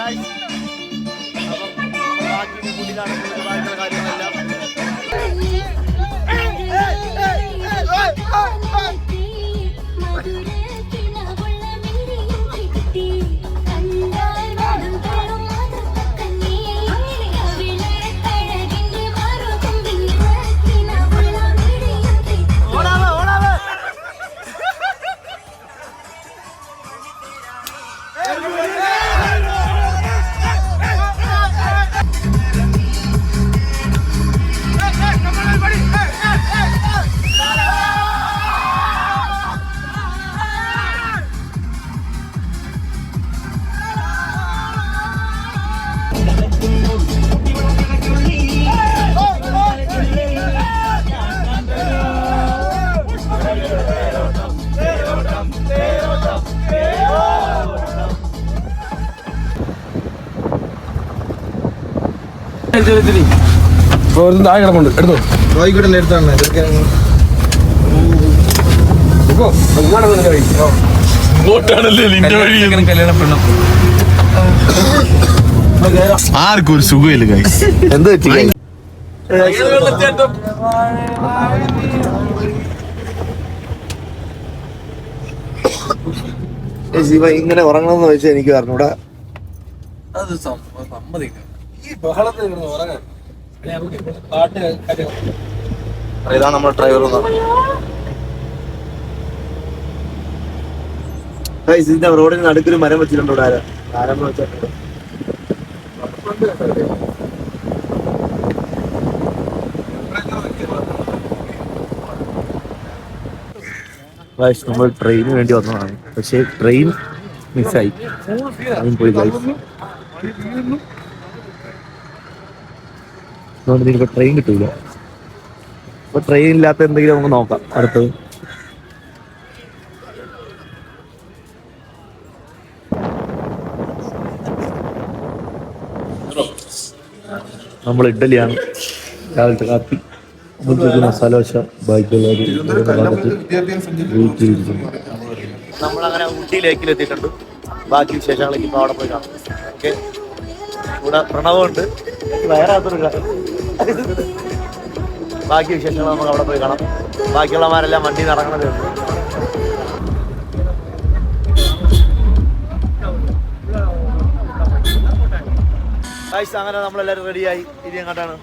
ബാക്കി കൂട്ടിലാണ് കാര്യങ്ങളെല്ലാം. താഴെ കിടപ്പുണ്ട്, എടുത്തോ. കോഴിക്കോട്ടെ എടുത്താണ് ആർക്കും ഒരു സുഖമില്ല ഗൈസ്. എന്ത് പറ്റി? ശിവ ഇങ്ങനെ ഉറങ്ങണമെന്ന് വെച്ചാൽ എനിക്ക് പറഞ്ഞൂടാ. അത് സമ്മതിക്കാം. ഈ ബഹളത്തിൽ ഉറങ്ങാൻ ഇതാണ് നമ്മുടെ ഡ്രൈവർ. റോഡിന് നടുക്കൊരു മരം വെച്ചിട്ടുണ്ട്. ഇവിടെ ആരം വെച്ചിട്ടുണ്ട്. നമ്മൾ ട്രെയിന് വേണ്ടി വന്നതാണ്, പക്ഷേ ട്രെയിൻ മിസ്സായി. പോയി അതുകൊണ്ട് ഇനിയിപ്പോൾ ട്രെയിൻ കിട്ടൂല. അപ്പൊ ട്രെയിൻ ഇല്ലാത്ത എന്തെങ്കിലും നമുക്ക് നോക്കാം അടുത്തത്. നമ്മൾ ഇഡ്ഡലിയാണ് രാവിലത്തെ കാപ്പി. മസാല ദോശ നമ്മളങ്ങനെ ഊട്ടി ലേക്കിലെത്തിയിട്ടുണ്ട്. ബാക്കി വിശേഷങ്ങളൊക്കെ ഇപ്പോൾ അവിടെ പോയി കാണാം. ഓക്കെ, ഇവിടെ പ്രണവമുണ്ട്, വയറാത്തൊരു കാര്യം. ബാക്കി വിശേഷങ്ങൾ നമുക്ക് അവിടെ പോയി കാണാം. ബാക്കിയുള്ളമാരെല്ലാം വണ്ടി ഇറങ്ങണതേ ഉള്ളൂ. അങ്ങനെ നമ്മളെല്ലാവരും റെഡിയായി. ഇനി എങ്ങോട്ടാണ്?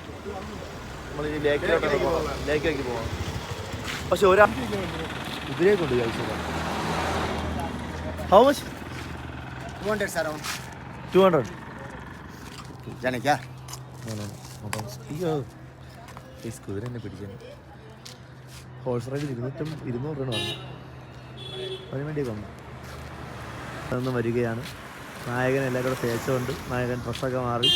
നമ്മൾ ഇനി ലേക്കിലേക്ക് പോകാം. പക്ഷെ ഒരാൾ കുതിരയെ കൊണ്ട് കഴിച്ചത്. How much? 200 sir. 200. जाने क्या? അയ്യോ, കുതിര എന്നെ പിടിക്കാൻ. ഹോഴ്സ് റൈഡിൽ 200 രൂപ വന്നു. അതിന് വേണ്ടി വന്നു. അതൊന്ന് വരികയാണ്. നായകൻ എല്ലാം കൂടെ തേച്ചുകൊണ്ട് നായകൻ ഡ്രസ്സൊക്കെ മാറി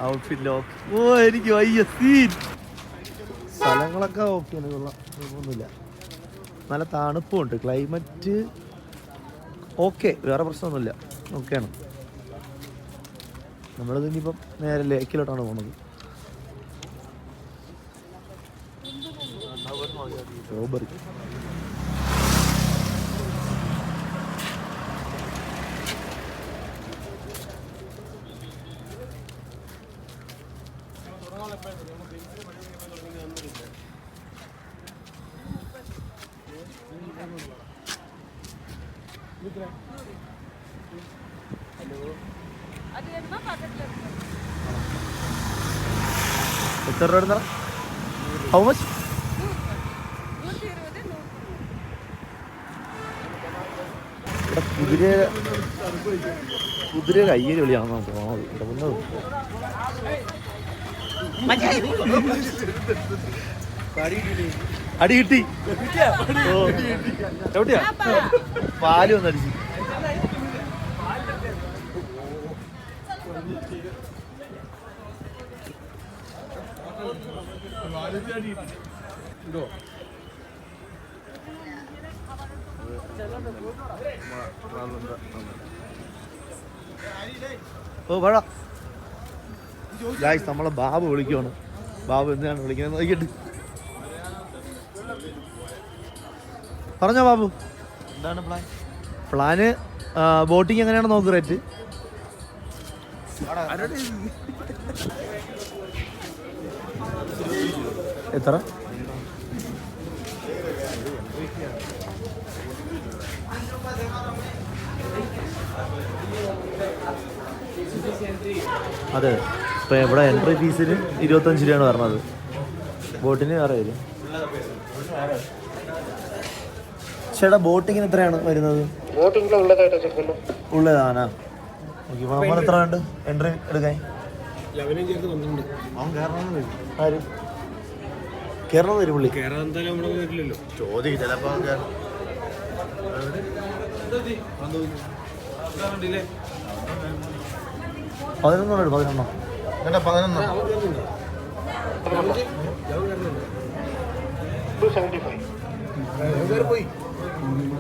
ഔട്ട്ഫിറ്റ് ഓക്കെ. ഓ, എനിക്ക് വയ്യ സീൻ. സ്ഥലങ്ങളൊക്കെ ഓക്കെയാണ്, കൊള്ളാം, ഒന്നുമില്ല. നല്ല തണുപ്പുണ്ട്, ക്ലൈമറ്റ് ഓക്കെ, വേറെ പ്രശ്നമൊന്നുമില്ല, ഓക്കെയാണ്. നമ്മളിത് ഇനിയിപ്പം നേരെ ലേക്കിലോട്ടാണ് പോകുന്നത്. സ്ട്രോബെറി എത്ര രൂപ എടുത്താ? How much? കുതിര കയ്യിൽ വിളിയാണോ പോകുന്നത്? അടി കിട്ടി. ചവിട്ടിയാ പാല് വന്നടിച്ചു. ഓ വേടാ ഗായ്സ്, നമ്മളെ ബാബു വിളിക്കുവാണ്. ബാബു എന്തിനാണ് വിളിക്കുന്നത് നോക്കിയിട്ട് പറഞ്ഞോ ബാബു. എന്താണ് പ്ലാന്? ബോട്ടിങ് എങ്ങനെയാണ് നോക്ക്? റേറ്റ് എത്ര? അതെ, ഇപ്പം ഇവിടെ എൻട്രി ഫീസിന് 25 രൂപയാണ് പറഞ്ഞത്. ബോട്ടിന് വേറെ വരും. ചേട്ടാ ബോട്ടിങ്ങിന് എത്രയാണ് വരുന്നത്? ഉള്ളതാണോ? ഓക്കെ, നമ്മൾ എത്ര ഉണ്ട് എൻട്രി എടുക്കാൻ? ആര് കേരളം വരും പുള്ളി? ചോദിക്കും ചിലപ്പോൾ. 11 11 11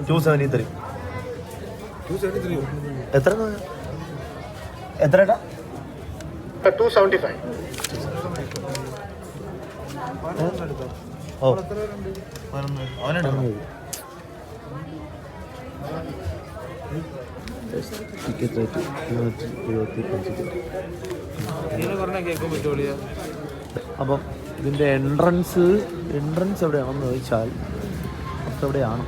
273. എത്ര എത്രടാ? 275. ഓ അവനെടുക്കണം. Ticket rate 275. അപ്പം ഇതിൻ്റെ എൻട്രൻസ് എവിടെയാണെന്ന് ചോദിച്ചാൽ എവിടെയാണ്?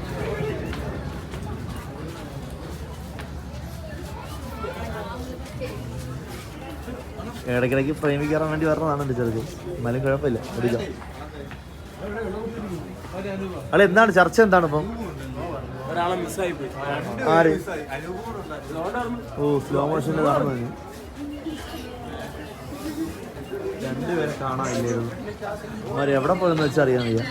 ഇടയ്ക്കിടയ്ക്ക് ഫ്രെയിമിൽ കയറാൻ വേണ്ടി വരണതാണ് എൻ്റെ ചെറുത്. എന്നാലും കുഴപ്പമില്ല, എടുക്കാം. അല്ല, എന്താണ് ചർച്ച? എന്താണ് ഇപ്പം? ആര്? ഓ, സ്ലോ മോഷനിൽ നടന്നു. രണ്ടുപേരെ കാണാനില്ലായിരുന്നു. അവര് എവിടെ പോയെന്ന് വെച്ചാൽ അറിയാൻ വയ്യ.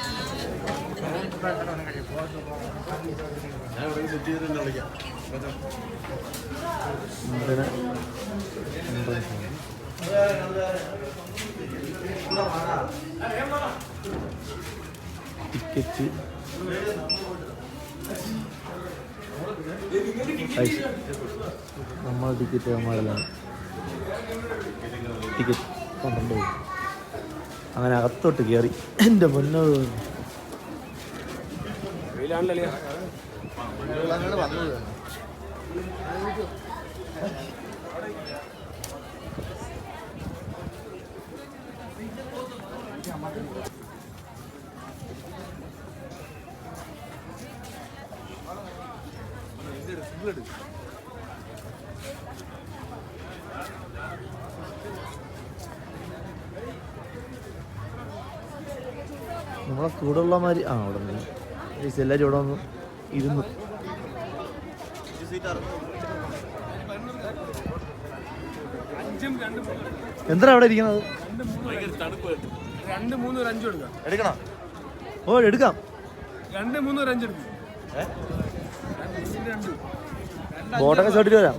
ടിക്കറ്റ് നമ്മൾ ടിക്കറ്റ് നമ്മളെല്ലാം ടിക്കറ്റ് 12. അങ്ങനെ അകത്തോട്ട് കയറി. എൻ്റെ പൊന്നോ, നമ്മളെ കൂടെ ഉള്ളമാതിരി. അവിടെ നിന്ന് എല്ലാവരും ഇവിടെ വന്ന് ഇരുന്നു. എന്തിനാ അവിടെ ഇരിക്കുന്നത്? എടുക്കണം. ഓ, എടുക്കാം. 2 3 5 എടുക്കും. ബോട്ടൊക്കെ ചോട്ടിട്ട് വരാം.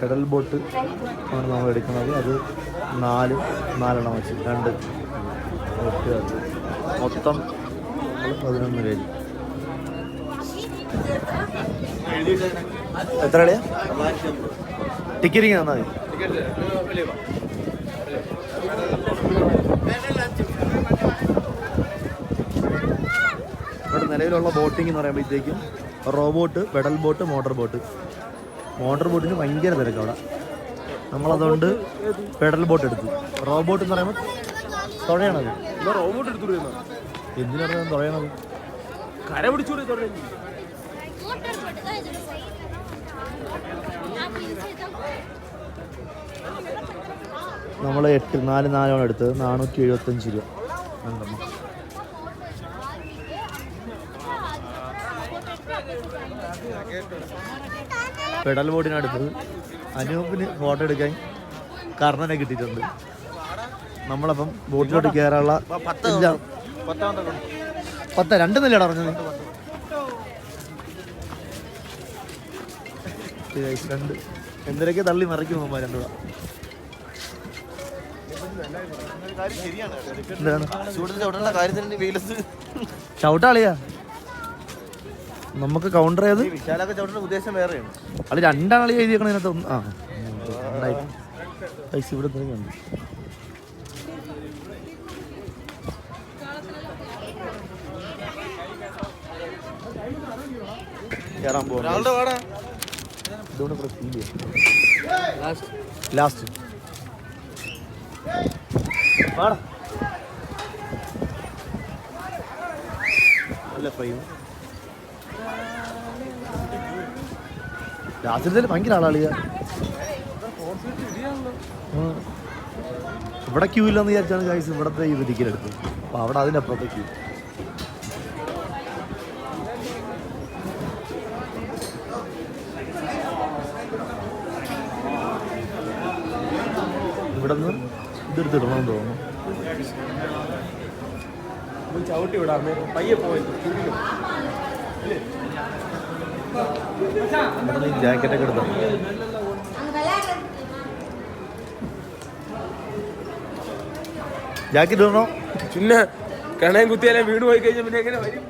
പെഡൽ ബോട്ട് ആണ് നമ്മൾ എടുക്കുന്നത്. അത് 4 വെച്ച് 2 മൊത്തം 11 രൂപ. എത്ര രൂപ ടിക്കറ്റ്? തന്നാൽ മതി. ഇവിടെ നിലവിലുള്ള ബോട്ടിംഗ് എന്ന് പറയുമ്പോഴത്തേക്കും റോബോട്ട്, പെഡൽ ബോട്ട്, മോട്ടോർ ബോട്ടിന് ഭയങ്കര തിരക്ക് അവിടെ. നമ്മളതുകൊണ്ട് പെഡൽ ബോട്ട് എടുത്തു. റോബോട്ട് എന്ന് പറയുമ്പോൾ തുഴയണത്. റോബോട്ട് എടുത്തു. എന്തിനാണ് തുഴയണത്? കര പിടിച്ചൂടെ? നമ്മൾ 4 എടുത്തത് 475 രൂപ. പെഡൽ ബോട്ടിനടുത്തത് അനൂപിന് ഫോട്ടോ എടുക്കാൻ കർണനെ കിട്ടിയിട്ടുണ്ട്. നമ്മളപ്പം ബോട്ടിലോട്ട് കയറാനുള്ള 10 2 നിലയാണ് പറഞ്ഞത്. 2 എന്തിനൊക്കെ തള്ളി മറിക്കും നമ്മൾ 2 രൂപ. ചവിട്ടാളിയാ നമുക്ക് കൗണ്ടർ ചെയ്ത് ഉദ്ദേശം വേറെയാണ്. അത് 2 ആളി എഴുതിയേക്കണ ഇതിനകത്ത്. പൈസ ഇവിടെ ഉണ്ട്. കയറാൻ പോകും. ഇതുകൊണ്ട് ഫീൽ ചെയ്യാം. ലാസ്റ്റ് നല്ല ഫ്രെയിം. രാത്രി ഭയങ്കര ആളാളിയ. ഇവിടെ ക്യൂ ഇല്ലെന്ന് വിചാരിച്ചാണ് ഗൈസ് ഇവിടത്തെ ഇത് ടിക്കറ്റ് എടുത്തത്. അപ്പോൾ അവിടെ അതിൻ്റെ അപ്പുറത്തെ ക്യൂ. ഇവിടെ നിന്ന് ഇതെടുത്തിടണമെന്ന് തോന്നുന്നു. ചവിട്ടി വിടാമേ പയ്യെ പോയത്. ജാക്കറ്റൊക്കെ എടുത്തോ. ജാക്കറ്റ് ഇടണോ? പിന്നെ കണയും കുത്തിയാലേ വീട് പോയി കഴിഞ്ഞാൽ പിന്നെ എങ്ങനെ വരും?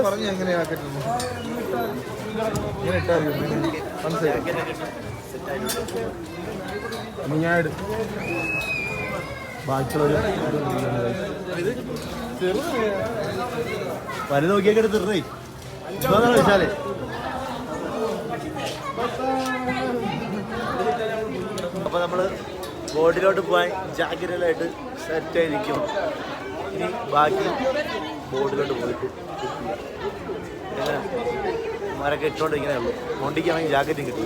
പറഞ്ഞു എങ്ങനെ ഞാൻ ബാക്കിയുള്ളൊരു വലു നോക്കിയൊക്കെ എടുത്തിട്ടേ വെച്ചാലേ. അപ്പോൾ നമ്മൾ ബോട്ടിലോട്ട് പോകാൻ ജാഗ്രതയിലായിട്ട് സെറ്റായിരിക്കും. ഇനി ബാക്കി ബോട്ടിലോട്ട് പോയിട്ട് ഇങ്ങനെ മരൊക്കെ ഇട്ടുകൊണ്ട് ഇങ്ങനെ ഉള്ളു. കൊണ്ടിക്കാണെങ്കിൽ ജാക്കറ്റും കിട്ടും.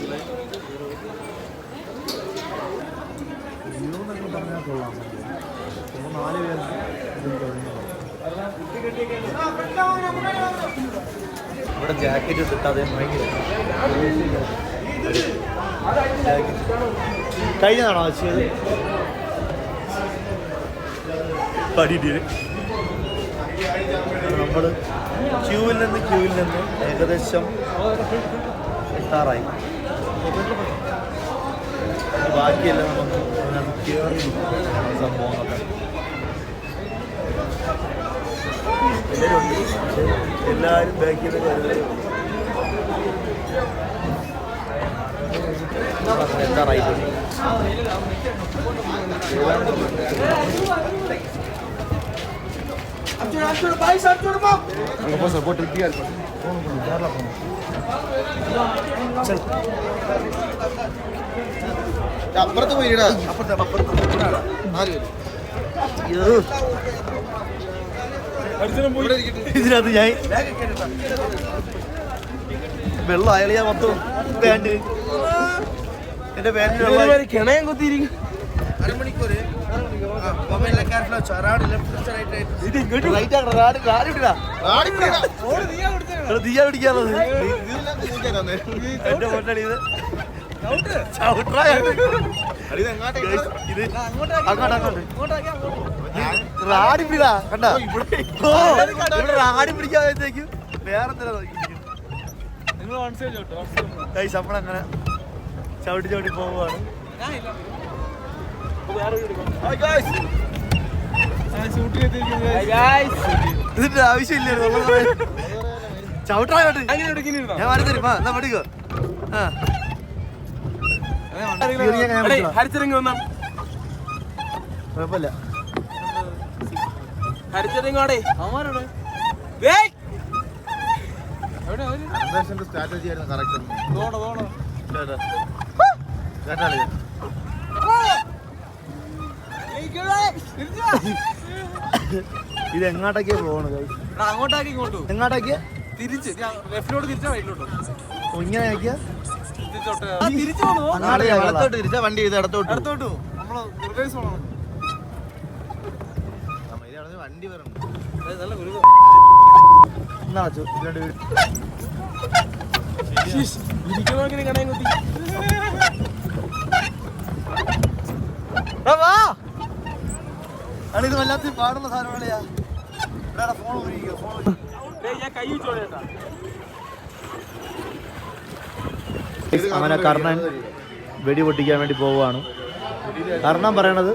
ഇവിടെ ജാക്കറ്റ് ഇട്ടിട്ട് അതേ കഴിഞ്ഞതാണോ ആവശ്യം? നമ്മൾ ക്യൂവിൽ നിന്ന് ഏകദേശം എത്താറായി. ബാക്കിയെല്ലാം നമുക്ക് കയറി സംഭവങ്ങളൊക്കെ എല്ലാവരും ഉണ്ട്. എല്ലാവരും ബാക്കിൽ നിന്ന് കരുതൽ എത്താറായിട്ടുണ്ട്. അപ്പുറത്ത് പോയിടാ. ഇതിനകത്ത് ഞാൻ വെള്ളം അയളിയാ മൊത്തം പാൻറ്. എന്റെ പാൻറ് കിണയം കുത്തിയിരിക്കും. അരമണിക്കൂറ് തീയാ പിടിക്കാനുള്ളത് എന്റെ പൊന്നടി. ഇത് റാടി പിടിടാ കണ്ടാ. ഇവിടെ റാടി പിടിക്കാത്തേക്കും വേറെ നമ്മളങ്ങനെ ചവിട്ടി ചവിട്ടി പോവുകയാണ്. ഇതിന്റെ ആവശ്യമില്ല. ചവിട്ടായിട്ട് ഞാൻ മാറി തരും. എന്നാ പഠിക്കോ. ഹരിച്ചിറങ്ങി വന്നാ കുഴപ്പമില്ല. ഹരിച്ചിറങ്ങോടെ സ്ട്രാറ്റജി ആയിരുന്നു കറക്റ്റ്. ഇത് എങ്ങോട്ടൊക്കെയാ പോകണം? അങ്ങോട്ടാക്കി ഇങ്ങോട്ടും എങ്ങോട്ടൊക്കെയാ? തിരിച്ച് ലെഫ്റ്റിലോട്ട് തിരിച്ചാ റൈറ്റിലോട്ടോ? ഇങ്ങനെ ആക്കിയാ തിരിച്ചു പോകണോ? വലത്തോട്ട് തിരിച്ചാ വണ്ടി ചെയ്ത് ഇടത്തോട്ട് അടുത്തോട്ടു നമ്മള് റിവേഴ്സ് പോകണം. വണ്ടി വരണം. നല്ല ഗുരുതരം. ഇരിക്കണോക്കിന് കണയും കുത്തി. ഇത് വല്ലാത്ത പാടുള്ള സാധനങ്ങളെയാ. ഫോൺ ഞാൻ കൈ വെച്ചോളേട്ടാ. അങ്ങനെ കർണൻ വെടി പൊട്ടിക്കാൻ വേണ്ടി പോവുകയാണ്. കർണൻ പറയണത്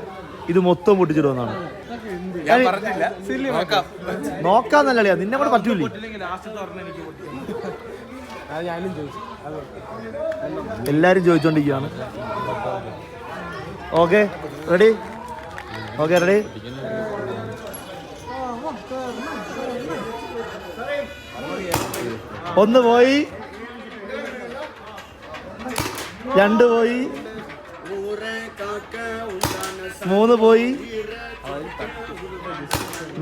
ഇത് മൊത്തം പൊട്ടിച്ചിടുമെന്നാണ്. നോക്കാന്നല്ല, നിന്നെ കൂടെ പറ്റൂലേ? എല്ലാരും ചോദിച്ചോണ്ടിരിക്കുകയാണ്. Okay ready? Okay ready? ഒന്ന് പോയി, 2 പോയി, 3 പോയി,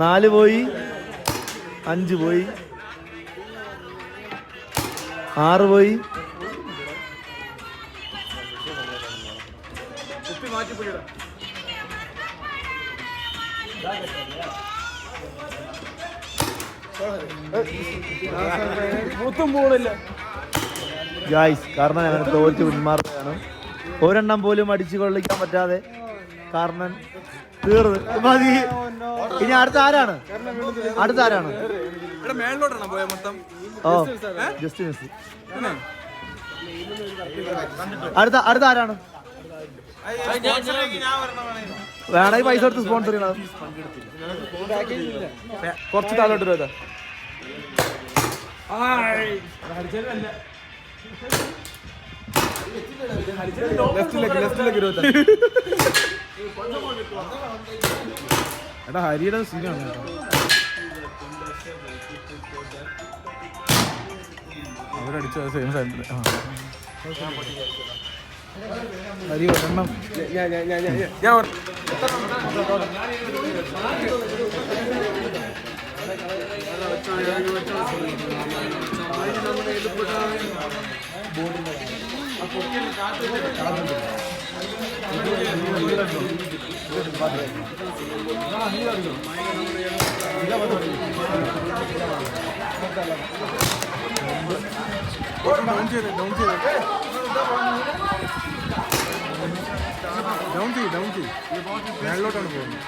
4 പോയി, 5 പോയി, 6 പോയി, 4 ഗായ്സ് കാരണം ഞങ്ങൾ തോറ്റ് പിന്മാറുകയാണ്. ഒരെണ്ണം പോലും അടിച്ചു കൊള്ളിക്കാൻ പറ്റാതെ കാരണം തീർന്ന് മതി. ഇനി അടുത്ത ആരാണ്? ഓ ജസ്റ്റ് മിസ്. അടുത്ത ആരാണ്? വേണമെങ്കിൽ പൈസ കൊടുത്ത് സ്പോൺസർ ചെയ്യണം. കുറച്ച് താഴോട്ട് വരാ. എടാ ഹരിയുടെ സീനാണ് അവരടിച്ച സെയിം സെന്റർ. ഹരി ഒരെണ്ണം ഞാൻ ഡൗൺ ചെയ്യും മേളിലോട്ടാണ് പോകുന്നത്.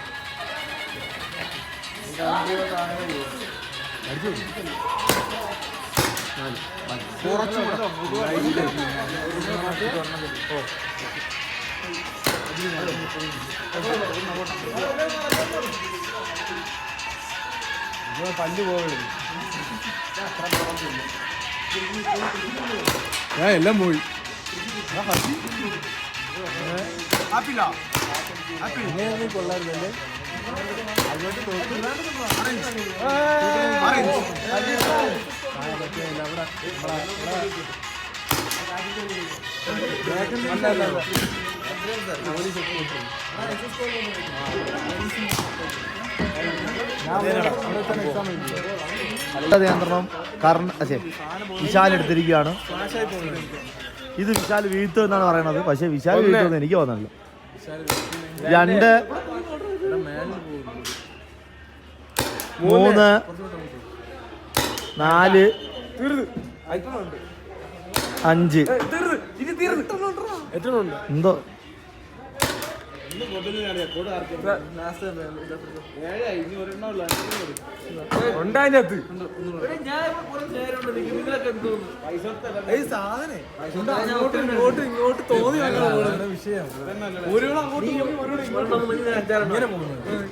പല്ല് പോകരുത്. ഞാൻ എല്ലാം പോയി. കൊള്ളായിരുന്നല്ലേ? നിയന്ത്രണം വിശാൽ എടുത്തിരിക്കുകയാണ്. ഇത് വിശാൽ വീഴ്ത്തു എന്നാണ് പറയണത്. പക്ഷെ വിശാൽ വീഴ്ത്തുമെന്ന് എനിക്ക് തോന്നുന്നില്ല. 2 3 4 5 എന്തോ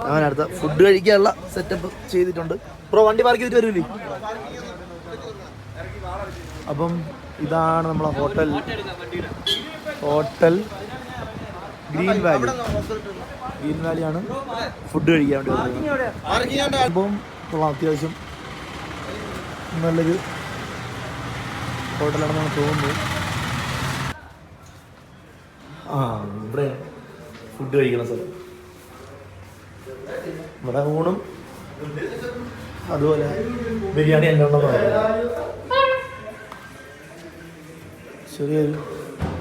അങ്ങനെ അടുത്ത ഫുഡ് കഴിക്കാനുള്ള സെറ്റപ്പ് ചെയ്തിട്ടുണ്ട്. ബ്രോ വണ്ടി പാർക്ക് ചെയ്തിട്ട് വരൂലേ? അപ്പം ഇതാണ് നമ്മളെ ഹോട്ടൽ ഗ്രീൻ വാലിയാണ് ഫുഡ് കഴിക്കാൻ വേണ്ടി. അപ്പം അത്യാവശ്യം നല്ലൊരു ഹോട്ടലാണെന്നാണ് തോന്നുന്നത്. ഇവിടെ ഫുഡ് കഴിക്കണം സ്ഥലം. ഇവിടെ ഊണും അതുപോലെ ബിരിയാണി എല്ലാം ഉണ്ടെന്ന് പറയുന്നത്. ചെറിയൊരു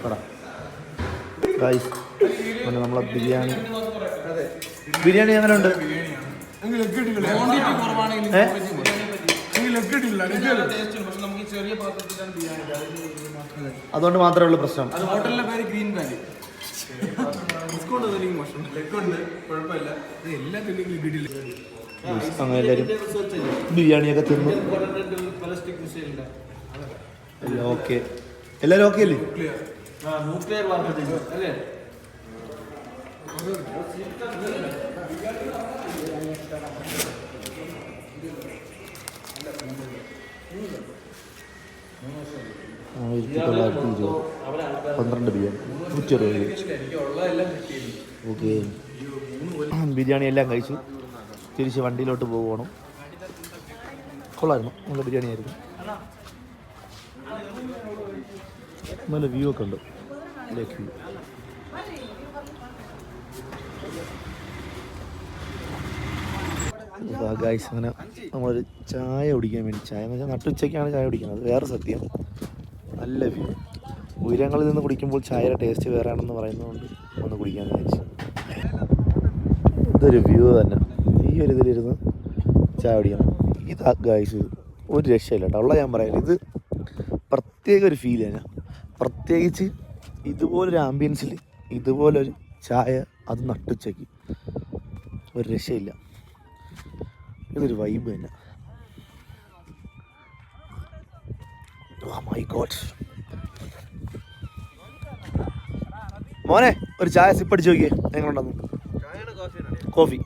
കട ഗൈസ്. പിന്നെ നമ്മളെ ബിരിയാണി എങ്ങനെ ഉണ്ട്? അതുകൊണ്ട് മാത്രമേ ഉള്ളൂ പ്രശ്നം. ഹോട്ടലിന്റെ പേര് ഗ്രീൻ വാലി. അങ്ങനെ എല്ലാവരും ബിരിയാണിയൊക്കെ തിന്നു. ഓക്കെ, എല്ലാവരും ഓക്കെ അല്ലേ? 1920 12 ബിരിയാണി 160 ഓക്കെ. ബിരിയാണി എല്ലാം കഴിച്ചു തിരിച്ച് വണ്ടിയിലോട്ട് പോവുകയാണ്. കൊള്ളായിരുന്നു, നല്ല ബിരിയാണി ആയിരുന്നു. നല്ല വ്യൂ ഒക്കെ ഉണ്ട്, ലേക്ക് വ്യൂ. ഗൈസ് അങ്ങനെ നമ്മളൊരു ചായ കുടിക്കാൻ വേണ്ടി, ചായ എന്ന് വെച്ചാൽ നട്ടുച്ചയ്ക്കാണ് ചായ കുടിക്കുന്നത്, വേറെ സത്യം. നല്ല വ്യൂ. ഉയരങ്ങളിൽ നിന്ന് കുടിക്കുമ്പോൾ ചായയുടെ ടേസ്റ്റ് വേറെ ആണെന്ന് പറയുന്നതുകൊണ്ട് ഒന്ന് കുടിക്കാമെന്ന് വിചാരിച്ചു. ഇതൊരു വ്യൂ തന്നെ, ഈ ഒരു ഇതിലിരുന്ന് ചായ കുടിക്കണം. ഇതാ ഗൈസ് ഒരു രക്ഷയില്ല കേട്ടോ, ഉള്ള ഞാൻ പറയാം. ഇത് പ്രത്യേക ഒരു ഫീൽ തന്നെ, പ്രത്യേകിച്ച് ഇതുപോലൊരു ആംബിയൻസിൽ ഇതുപോലൊരു ചായ, അത് നട്ടുച്ചയ്ക്ക്, ഒരു രക്ഷയില്ല. ഇതൊരു വൈബ് തന്നെ. Oh my God. മോനെ ഒരു ചായ സിപ്പ് അടിച്ച് നോക്കിയേ, എങ്ങനെയുണ്ടെന്ന്. കോഫി,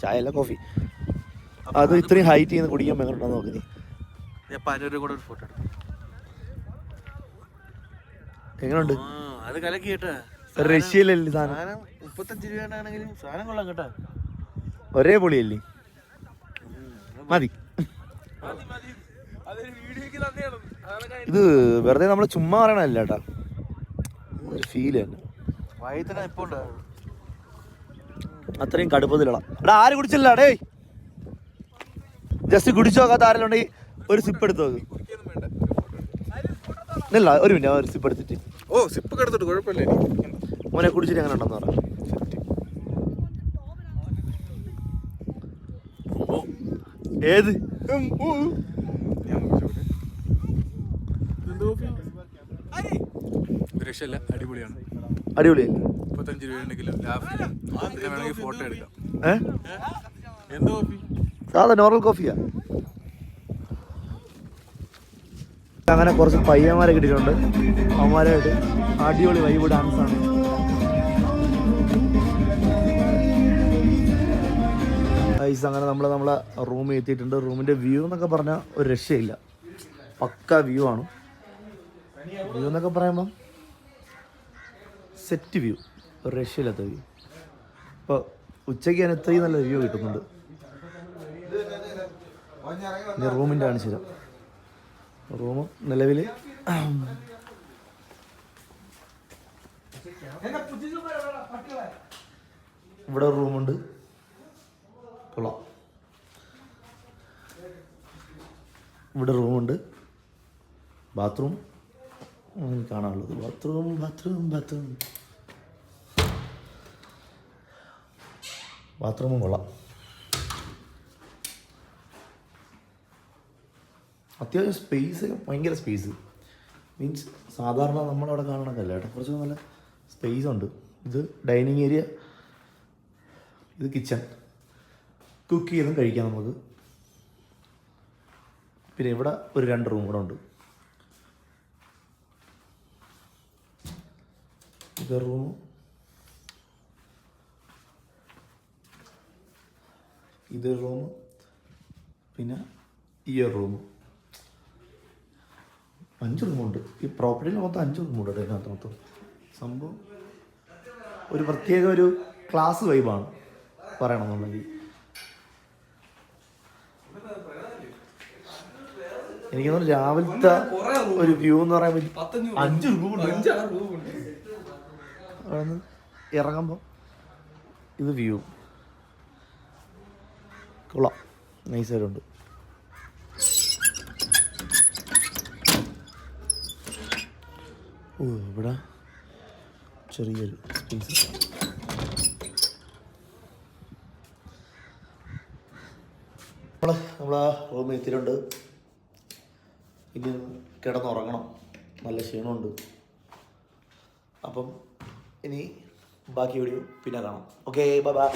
ചായ അല്ല കോഫി. അത് ഇത്രയും ഹൈറ്റ് ചെയ്യുന്ന കുടിക്കാൻ എങ്ങനെയുണ്ടെന്ന് നോക്കി നീ. കൂടെ ഒരു ഫോട്ടോ എടുക്കും. എങ്ങനെയുണ്ട്? അത് കലക്കി കേട്ടാ, റഷ്യയിലല്ലേ സാധനം. 35 രൂപയാണെങ്കിലും സാധനം കൊള്ളാം കേട്ടാ, ഒരേ പൊളിയല്ലേ. മതി. ഇത് വെറുതെ നമ്മൾ ചുമ്മാ പറയണല്ല കേട്ടാ, ഒരു ഫീല് തന്നെ. വൈകിട്ട് ഇപ്പൊ അത്രയും കടുപ്പത്തിലുള്ള. എടാ ആര് കുടിച്ചില്ല ഡേ, ജസ്റ്റ് കുടിച്ചു നോക്കാത്ത ആരെല്ലാം ഉണ്ടെങ്കിൽ ഒരു സിപ്പ് എടുത്ത് നോക്ക്. ഇല്ല ഒരു മിനിറ്റ്, ഒരു സിപ്പ് എടുത്തിട്ട്. ഓ സിപ്പ് എടുത്തിട്ട് കുഴപ്പമില്ല. മോനെ കുടിച്ചിട്ട് എങ്ങനെ ഉണ്ടെന്ന് പറയാം. ഏത് രക്ഷയില്ല, അടിപൊളിയാണ്. അടിപൊളിയല്ലേ? 35 രൂപയുണ്ടെങ്കിലും വേണമെങ്കിൽ ഫോട്ടോ എടുക്കാം. എന്തോ സാധാ നോർമൽ കോഫിയാ. അങ്ങനെ കുറച്ച് പയ്യന്മാരെ കിട്ടിയിട്ടുണ്ട്, അവന്മാരായിട്ട് അടിപൊളി വൈബ് ഡാൻസാണ്. അങ്ങനെ നമ്മളെ റൂമിൽ എത്തിയിട്ടുണ്ട്. റൂമിൻ്റെ വ്യൂ എന്നൊക്കെ പറഞ്ഞാൽ ഒരു രക്ഷയില്ല, പക്ക വ്യൂ ആണ്. വ്യൂ എന്നൊക്കെ പറയുമ്പം സെറ്റ് വ്യൂ, ഒരു രക്ഷയില്ലാത്ത വ്യൂ. ഇപ്പോൾ ഉച്ചയ്ക്ക് ഞാൻ ഇത്രയും നല്ല വ്യൂ കിട്ടുന്നുണ്ട്. ഇനി റൂമിൻ്റെ കാണിച്ചു തരാം. റൂം നിലവിൽ ഇവിടെ റൂമുണ്ട്, കൊള്ളാം. ഇവിടെ റൂമുണ്ട്, ബാത്റൂം കാണാനുള്ളത്. ബാത്റൂമും കൊള്ളാം. അത്യാവശ്യം സ്പേസ്, ഭയങ്കര സ്പേസ്. മീൻസ് സാധാരണ നമ്മളവിടെ കാണണമെന്നല്ല കേട്ടോ, കുറച്ച് നല്ല സ്പേസ് ഉണ്ട്. ഇത് ഡൈനിങ് ഏരിയ, ഇത് കിച്ചൺ, കുക്ക് ചെയ്തും കഴിക്കാം നമുക്ക്. പിന്നെ ഇവിടെ ഒരു 2 റൂം കൂടെ ഉണ്ട്. ഇത് റൂം, ഇത് റൂം, പിന്നെ ഈ ഒരു റൂം. 5 റൂമുണ്ട് ഈ പ്രോപ്പർട്ടിയിൽ. മൊത്തം 5 റൂമുണ്ട് അതിനകത്ത് മൊത്തം. സംഭവം ഒരു പ്രത്യേക ഒരു ക്ലാസ് വൈബാണ് പറയണമെന്നുണ്ടെങ്കിൽ. എനിക്ക് തോന്നുന്നു രാവിലത്തെ ഒരു വ്യൂ എന്ന് പറയുമ്പോൾ 5 റൂമുണ്ട്. അവിടെ ഇറങ്ങുമ്പോൾ ഇത് വ്യൂ കൊള്ളാം, നൈസായിട്ടുണ്ട്. ഓ ഇവിടെ ചെറിയൊരു സ്പേസ്. നമ്മളെ റൂമിൽ എത്തിയിട്ടുണ്ട്. ഇനി കിടന്നുറങ്ങണം, നല്ല ക്ഷീണമുണ്ട്. അപ്പം ഇനി ബാക്കി വീഡിയോ പിന്നെ കാണാം. Okay bye bye.